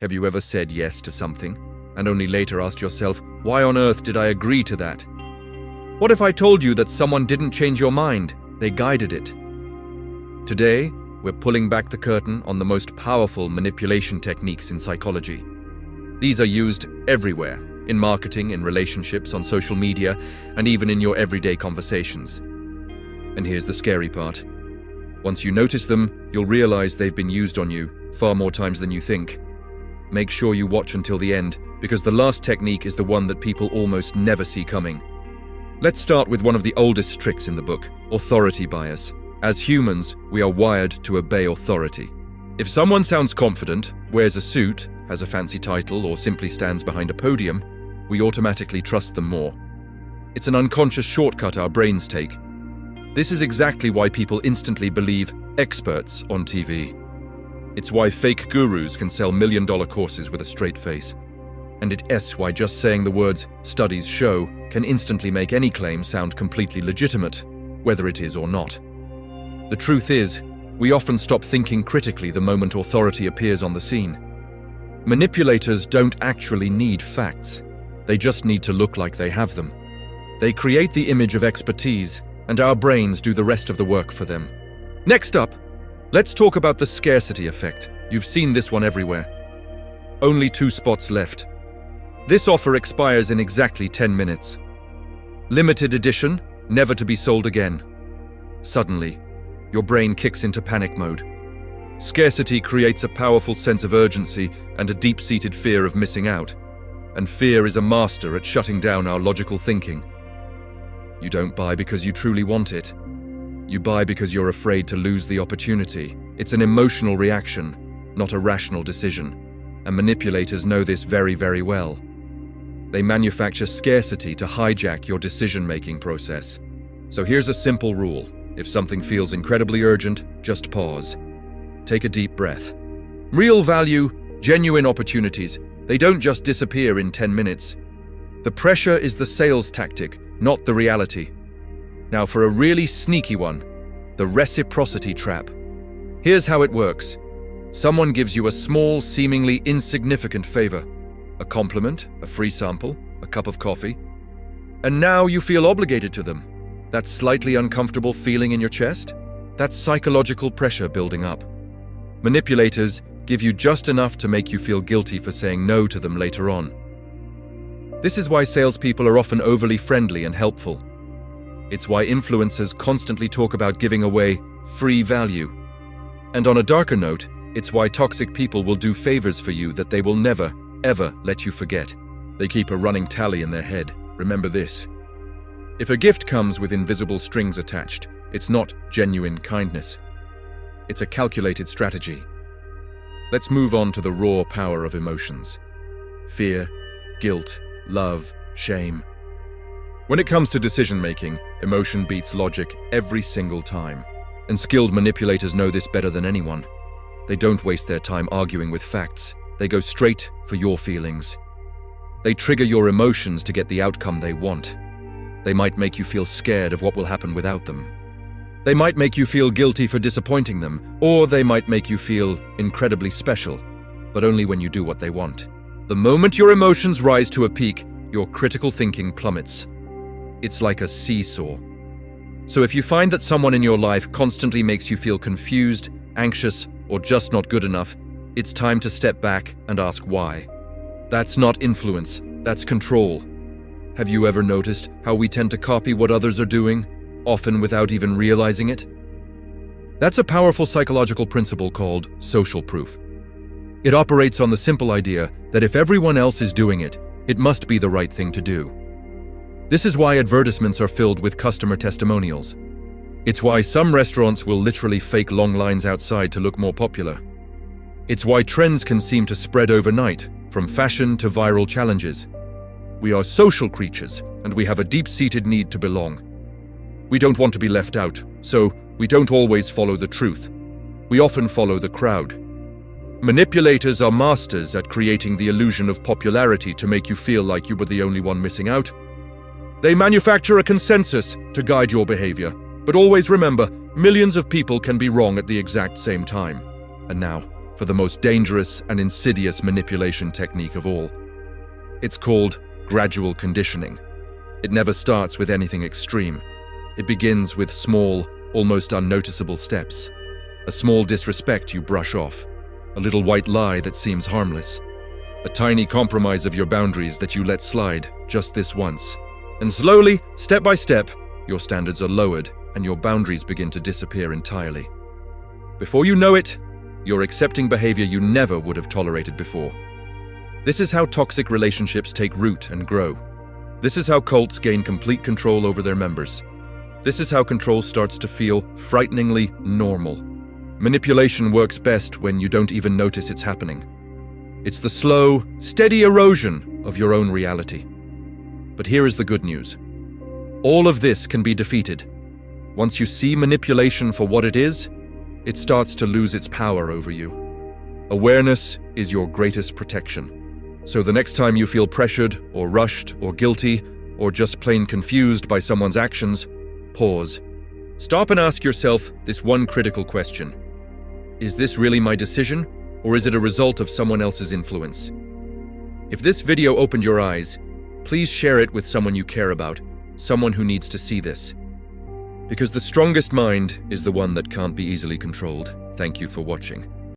Have you ever said yes to something, and only later asked yourself, why on earth did I agree to that? What if I told you that someone didn't change your mind, they guided it? Today, we're pulling back the curtain on the most powerful manipulation techniques in psychology. These are used everywhere, in marketing, in relationships, on social media, and even in your everyday conversations. And here's the scary part. Once you notice them, you'll realize they've been used on you far more times than you think. Make sure you watch until the end, because the last technique is the one that people almost never see coming. Let's start with one of the oldest tricks in the book, authority bias. As humans, we are wired to obey authority. If someone sounds confident, wears a suit, has a fancy title, or simply stands behind a podium, we automatically trust them more. It's an unconscious shortcut our brains take. This is exactly why people instantly believe experts on TV. It's why fake gurus can sell million-dollar courses with a straight face. And it's why just saying the words "studies show" can instantly make any claim sound completely legitimate, whether it is or not. The truth is, we often stop thinking critically the moment authority appears on the scene. Manipulators don't actually need facts. They just need to look like they have them. They create the image of expertise, and our brains do the rest of the work for them. Next up, let's talk about the scarcity effect. You've seen this one everywhere. Only 2 spots left. This offer expires in exactly 10 minutes. Limited edition, never to be sold again. Suddenly, your brain kicks into panic mode. Scarcity creates a powerful sense of urgency and a deep-seated fear of missing out. And fear is a master at shutting down our logical thinking. You don't buy because you truly want it. You buy because you're afraid to lose the opportunity. It's an emotional reaction, not a rational decision. And manipulators know this very, very well. They manufacture scarcity to hijack your decision-making process. So here's a simple rule. If something feels incredibly urgent, just pause. Take a deep breath. Real value, genuine opportunities, they don't just disappear in 10 minutes. The pressure is the sales tactic, not the reality. Now for a really sneaky one, the reciprocity trap. Here's how it works. Someone gives you a small, seemingly insignificant favor. A compliment, a free sample, a cup of coffee. And now you feel obligated to them. That slightly uncomfortable feeling in your chest? That's psychological pressure building up. Manipulators give you just enough to make you feel guilty for saying no to them later on. This is why salespeople are often overly friendly and helpful. It's why influencers constantly talk about giving away free value. And on a darker note, it's why toxic people will do favors for you that they will never, ever let you forget. They keep a running tally in their head. Remember this. If a gift comes with invisible strings attached, it's not genuine kindness. It's a calculated strategy. Let's move on to the raw power of emotions. Fear, guilt, love, shame. When it comes to decision-making, emotion beats logic every single time. And skilled manipulators know this better than anyone. They don't waste their time arguing with facts. They go straight for your feelings. They trigger your emotions to get the outcome they want. They might make you feel scared of what will happen without them. They might make you feel guilty for disappointing them, or they might make you feel incredibly special, but only when you do what they want. The moment your emotions rise to a peak, your critical thinking plummets. It's like a seesaw. So if you find that someone in your life constantly makes you feel confused, anxious, or just not good enough, it's time to step back and ask why. That's not influence, that's control. Have you ever noticed how we tend to copy what others are doing, often without even realizing it? That's a powerful psychological principle called social proof. It operates on the simple idea that if everyone else is doing it, it must be the right thing to do. This is why advertisements are filled with customer testimonials. It's why some restaurants will literally fake long lines outside to look more popular. It's why trends can seem to spread overnight, from fashion to viral challenges. We are social creatures, and we have a deep-seated need to belong. We don't want to be left out, so we don't always follow the truth. We often follow the crowd. Manipulators are masters at creating the illusion of popularity to make you feel like you were the only one missing out. They manufacture a consensus to guide your behavior, but always remember, millions of people can be wrong at the exact same time. And now, for the most dangerous and insidious manipulation technique of all. It's called gradual conditioning. It never starts with anything extreme. It begins with small, almost unnoticeable steps. A small disrespect you brush off, a little white lie that seems harmless, a tiny compromise of your boundaries that you let slide just this once. And slowly, step by step, your standards are lowered and your boundaries begin to disappear entirely. Before you know it, you're accepting behavior you never would have tolerated before. This is how toxic relationships take root and grow. This is how cults gain complete control over their members. This is how control starts to feel frighteningly normal. Manipulation works best when you don't even notice it's happening. It's the slow, steady erosion of your own reality. But here is the good news. All of this can be defeated. Once you see manipulation for what it is, it starts to lose its power over you. Awareness is your greatest protection. So the next time you feel pressured or rushed or guilty or just plain confused by someone's actions, pause. Stop and ask yourself this one critical question. Is this really my decision, or is it a result of someone else's influence? If this video opened your eyes, please share it with someone you care about, someone who needs to see this. Because the strongest mind is the one that can't be easily controlled. Thank you for watching.